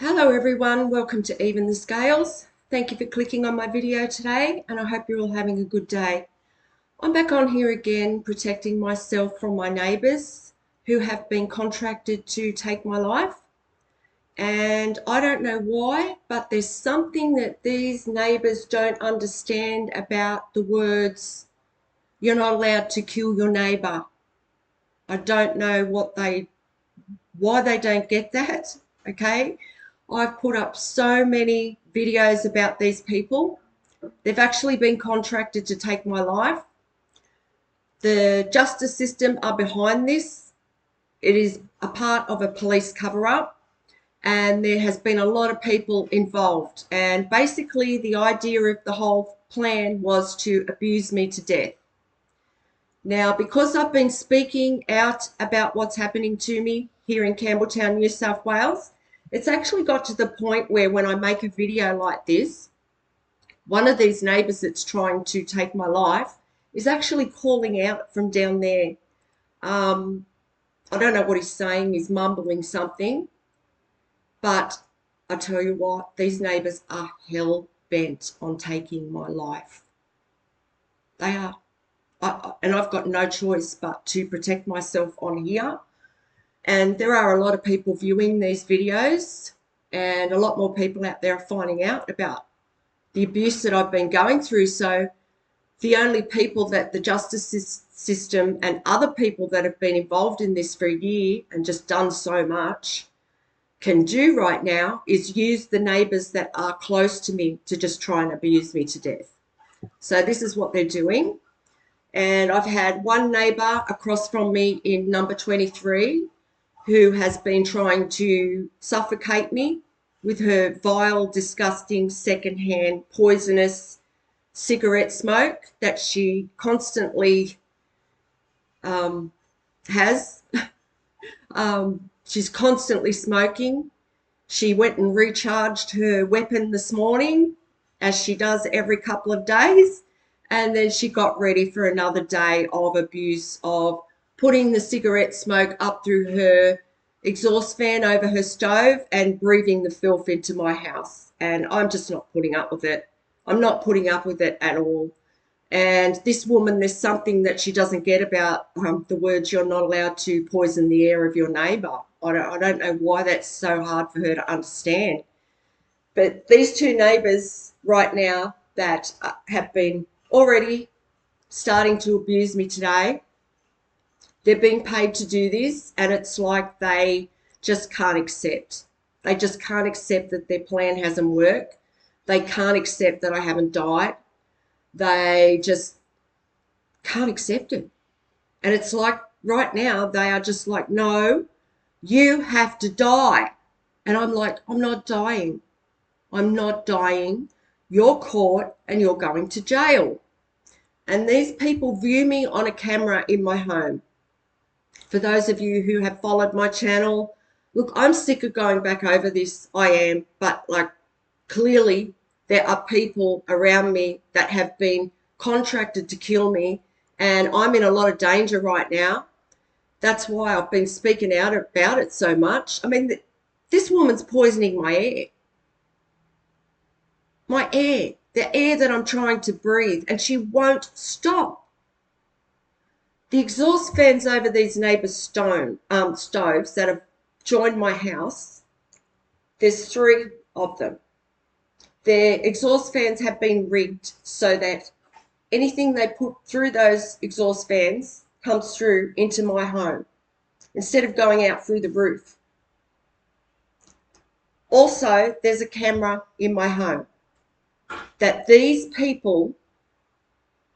Hello everyone, welcome to Even the Scales. Thank you for clicking on my video today and I hope you're all having a good day. I'm back on here again protecting myself from my neighbours who have been contracted to take my life. And I don't know why, but there's something that these neighbours don't understand about the words, "You're not allowed to kill your neighbour." I don't know why they don't get that, okay? I've put up so many videos about these people. They've actually been contracted to take my life. The justice system are behind this. It is a part of a police cover-up, and there has been a lot of people involved. And basically the idea of the whole plan was to abuse me to death. Now, because I've been speaking out about what's happening to me here in Campbelltown, New South Wales, it's actually got to the point where when I make a video like this, one of these neighbours that's trying to take my life is actually calling out from down there. I don't know what he's saying, he's mumbling something, but I tell you what, these neighbours are hell bent on taking my life. They are. And I've got no choice but to protect myself on here. And there are a lot of people viewing these videos, and a lot more people out there are finding out about the abuse that I've been going through. So the only people that the justice system and other people that have been involved in this for a year and just done so much can do right now is use the neighbours that are close to me to just try and abuse me to death. So this is what they're doing. And I've had one neighbour across from me in number 23 who has been trying to suffocate me with her vile, disgusting, secondhand, poisonous cigarette smoke that she constantly has. She's constantly smoking. She went and recharged her weapon this morning, as she does every couple of days. And then she got ready for another day of abuse, of putting the cigarette smoke up through her exhaust fan over her stove and breathing the filth into my house. And I'm just not putting up with it. I'm not putting up with it at all. And this woman, there's something that she doesn't get about the words, "You're not allowed to poison the air of your neighbour." I don't know why that's so hard for her to understand. But these two neighbours right now that have been already starting to abuse me today, they're being paid to do this, and it's like they just can't accept. They just can't accept that their plan hasn't worked. They can't accept that I haven't died. They just can't accept it. And it's like right now they are just like, "No, you have to die." And I'm like, "I'm not dying. I'm not dying. You're caught and you're going to jail." And these people view me on a camera in my home. For those of you who have followed my channel, look, I'm sick of going back over this. I am. But like, clearly there are people around me that have been contracted to kill me, and I'm in a lot of danger right now. That's why I've been speaking out about it so much. I mean, this woman's poisoning my air. My air, the air that I'm trying to breathe, and she won't stop. The exhaust fans over these neighbours' stoves that have joined my house, there's 3 of them. Their exhaust fans have been rigged so that anything they put through those exhaust fans comes through into my home instead of going out through the roof. Also, there's a camera in my home that these people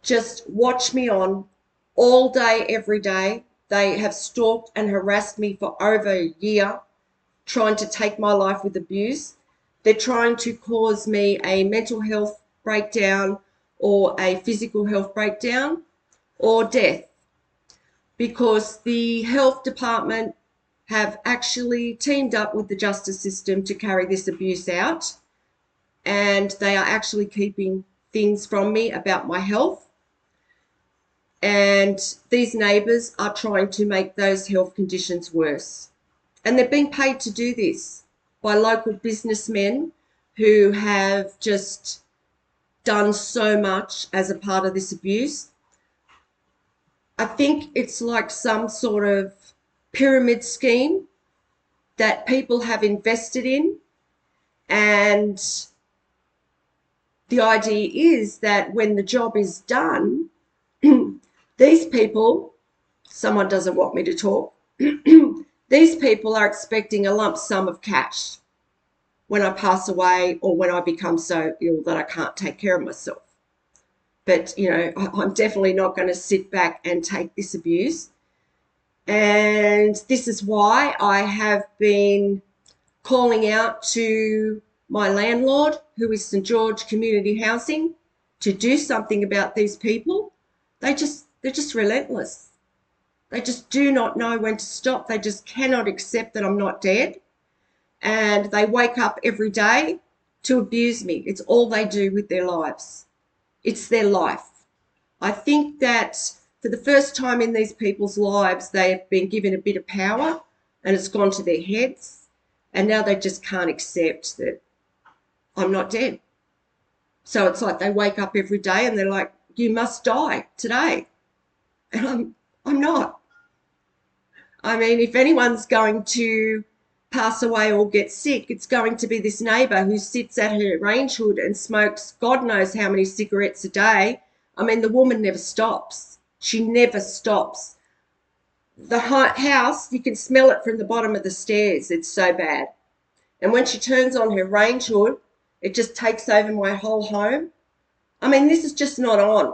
just watch me on all day, every day. They have stalked and harassed me for over a year, trying to take my life with abuse. They're trying to cause me a mental health breakdown or a physical health breakdown or death, because the health department have actually teamed up with the justice system to carry this abuse out, and they are actually keeping things from me about my health. And these neighbours are trying to make those health conditions worse. And they're being paid to do this. by local businessmen who have just done so much as a part of this abuse. I think it's like some sort of pyramid scheme that people have invested in, and the idea is that when the job is done, these people, someone doesn't want me to talk, these people are expecting a lump sum of cash when I pass away or when I become so ill that I can't take care of myself. But, you know, I'm definitely not going to sit back and take this abuse. And this is why I have been calling out to my landlord, who is St. George Community Housing, to do something about these people. They're just relentless. They just do not know when to stop. They just cannot accept that I'm not dead. And they wake up every day to abuse me. It's all they do with their lives. It's their life. I think that for the first time in these people's lives, they have been given a bit of power and it's gone to their heads. And now they just can't accept that I'm not dead. So it's like they wake up every day and they're like, you must die today. And I'm not. I mean, if anyone's going to pass away or get sick, it's going to be this neighbour who sits at her range hood and smokes God knows how many cigarettes a day. I mean, the woman never stops. She never stops. The house, you can smell it from the bottom of the stairs. It's so bad. And when she turns on her range hood, it just takes over my whole home. I mean, this is just not on.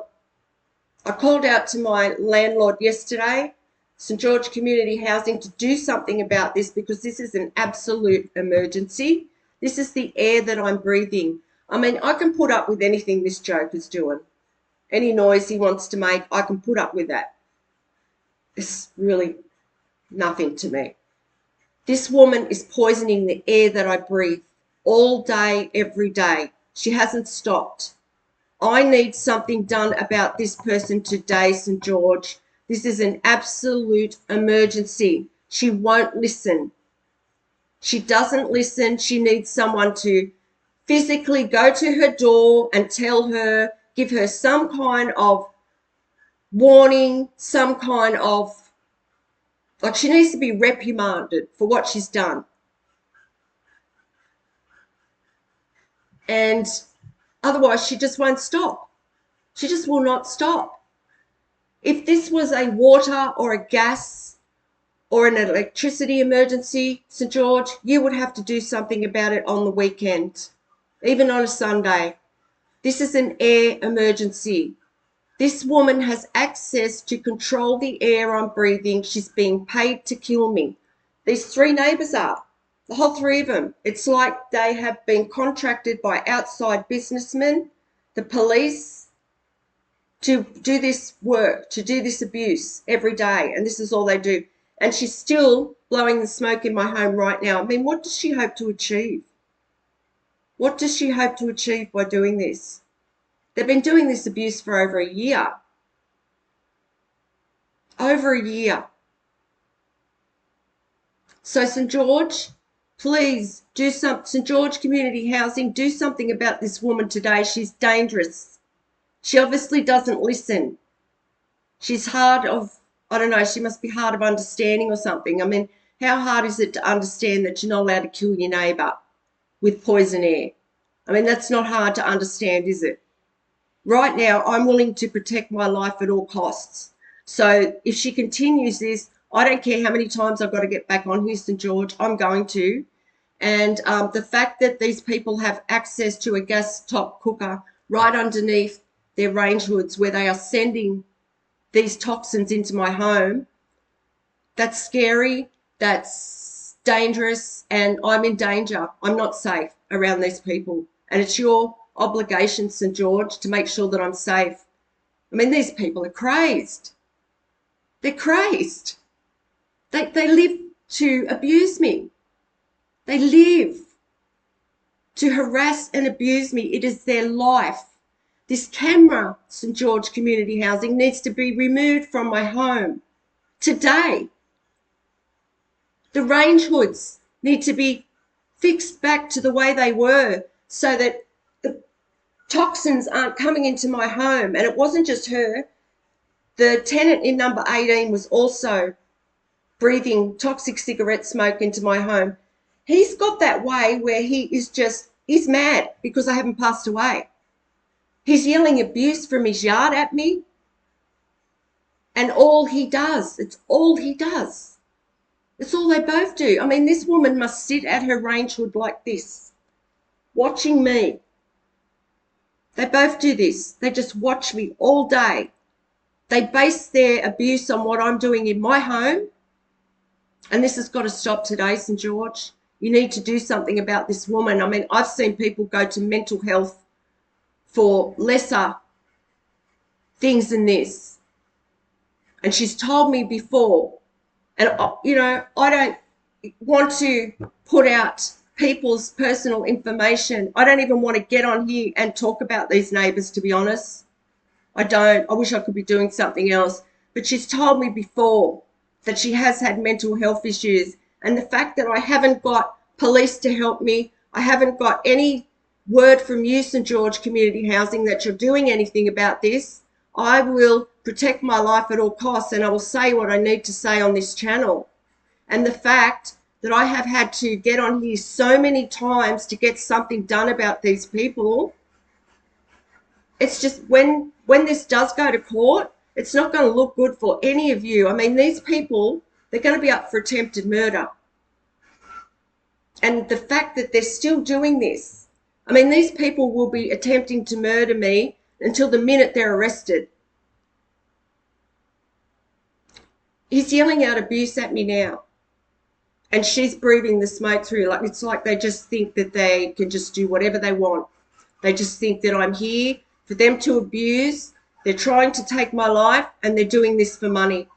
I called out to my landlord yesterday, St. George Community Housing, to do something about this because this is an absolute emergency. This is the air that I'm breathing. I mean, I can put up with anything this joker's doing. Any noise he wants to make, I can put up with that. It's really nothing to me. This woman is poisoning the air that I breathe all day, every day. She hasn't stopped. I need something done about this person today, St. George. This is an absolute emergency. She won't listen. She doesn't listen. She needs someone to physically go to her door and tell her, give her some kind of warning, some kind of, like, she needs to be reprimanded for what she's done. And otherwise she just won't stop. She just will not stop. If this was a water or a gas or an electricity emergency, St. George, you would have to do something about it on the weekend, even on a Sunday. This is an air emergency. This woman has access to control the air I'm breathing. She's being paid to kill me. These three neighbours are, the whole three of them. It's like they have been contracted by outside businessmen, the police, to do this work, to do this abuse every day. And this is all they do. And she's still blowing the smoke in my home right now. I mean, what does she hope to achieve? What does she hope to achieve by doing this? They've been doing this abuse for over a year. Over a year. So St. George, please do something. St. George Community Housing, do something about this woman today. She's dangerous. She obviously doesn't listen. She's hard of, I don't know, she must be hard of understanding or something. I mean, how hard is it to understand that you're not allowed to kill your neighbour with poison air? I mean, that's not hard to understand, is it? Right now, I'm willing to protect my life at all costs. So if she continues this, I don't care how many times I've got to get back on here, St. George, I'm going to. And the fact that these people have access to a gas top cooker right underneath their range hoods where they are sending these toxins into my home, that's scary, that's dangerous, and I'm in danger. I'm not safe around these people. And it's your obligation, St. George, to make sure that I'm safe. I mean, these people are crazed. They're crazed. They live to abuse me. They live to harass and abuse me. It is their life. This camera, St. George Community Housing, needs to be removed from my home today. The range hoods need to be fixed back to the way they were so that the toxins aren't coming into my home. And it wasn't just her. The tenant in number 18 was also breathing toxic cigarette smoke into my home. He's got that way where he's mad because I haven't passed away. He's yelling abuse from his yard at me. And all he does, it's all he does. It's all they both do. I mean, this woman must sit at her range hood like this, watching me. They both do this. They just watch me all day. They base their abuse on what I'm doing in my home. And this has got to stop today, St. George. You need to do something about this woman. I mean, I've seen people go to mental health for lesser things than this. And she's told me before, and, you know, I don't want to put out people's personal information. I don't even want to get on here and talk about these neighbours, to be honest. I don't. I wish I could be doing something else. But she's told me before that she has had mental health issues. And the fact that I haven't got police to help me, I haven't got any word from you, St. George Community Housing, that you're doing anything about this, I will protect my life at all costs, and I will say what I need to say on this channel. And the fact that I have had to get on here so many times to get something done about these people, it's just when this does go to court, it's not going to look good for any of you. I mean, these people, they're going to be up for attempted murder. And the fact that they're still doing this, I mean, these people will be attempting to murder me until the minute they're arrested. He's yelling out abuse at me now. And she's breathing the smoke through. Like, it's like they just think that they can just do whatever they want. They just think that I'm here for them to abuse. They're trying to take my life, and they're doing this for money.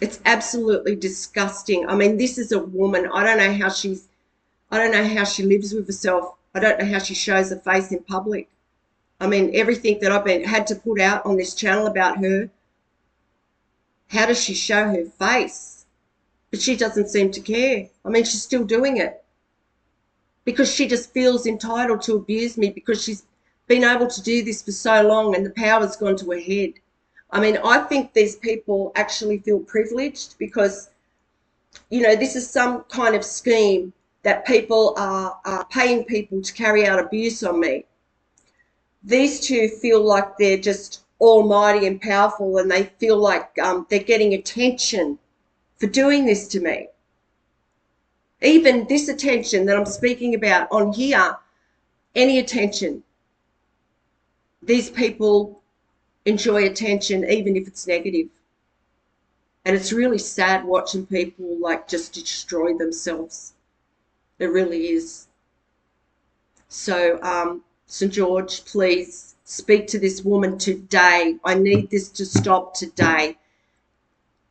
It's absolutely disgusting. I mean, this is a woman. I don't know how she lives with herself. I don't know how she shows her face in public. I mean, everything that I've had to put out on this channel about her, how does she show her face? But she doesn't seem to care. I mean, she's still doing it because she just feels entitled to abuse me because she's been able to do this for so long and the power's gone to her head. I mean, I think these people actually feel privileged because, you know, this is some kind of scheme that people are paying people to carry out abuse on me. These two feel like they're just almighty and powerful, and they feel like they're getting attention for doing this to me. Even this attention that I'm speaking about on here, any attention. These people enjoy attention even if it's negative. And it's really sad watching people like just destroy themselves. It really is. So, St. George, please speak to this woman today. I need this to stop today.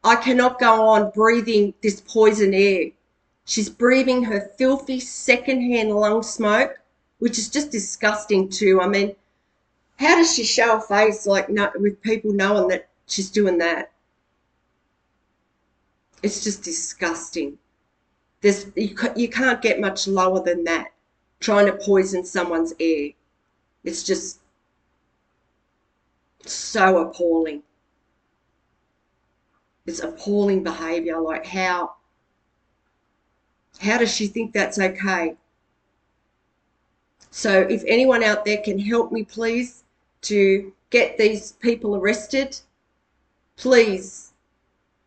I cannot go on breathing this poison air. She's breathing her filthy secondhand lung smoke, which is just disgusting too. I mean, how does she show her face like with people knowing that she's doing that? It's just disgusting. You can't get much lower than that, trying to poison someone's air. It's just so appalling. It's appalling behaviour. Like, how does she think that's okay? So if anyone out there can help me, please, to get these people arrested, please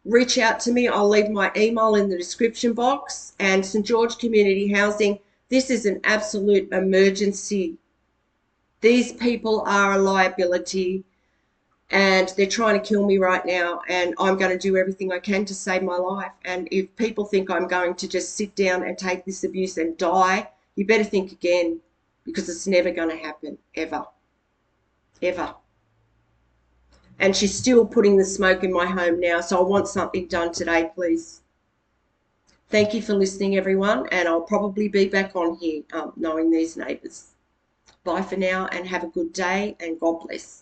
reach out to me. I'll leave my email in the description box. And St. George Community Housing, this is an absolute emergency. These people are a liability, and they're trying to kill me right now, and I'm going to do everything I can to save my life. And if people think I'm going to just sit down and take this abuse and die, you better think again, because it's never going to happen, ever. Ever. And she's still putting the smoke in my home now, so I want something done today, please. Thank you for listening, everyone, and I'll probably be back on here knowing these neighbours. Bye for now, and have a good day, and God bless.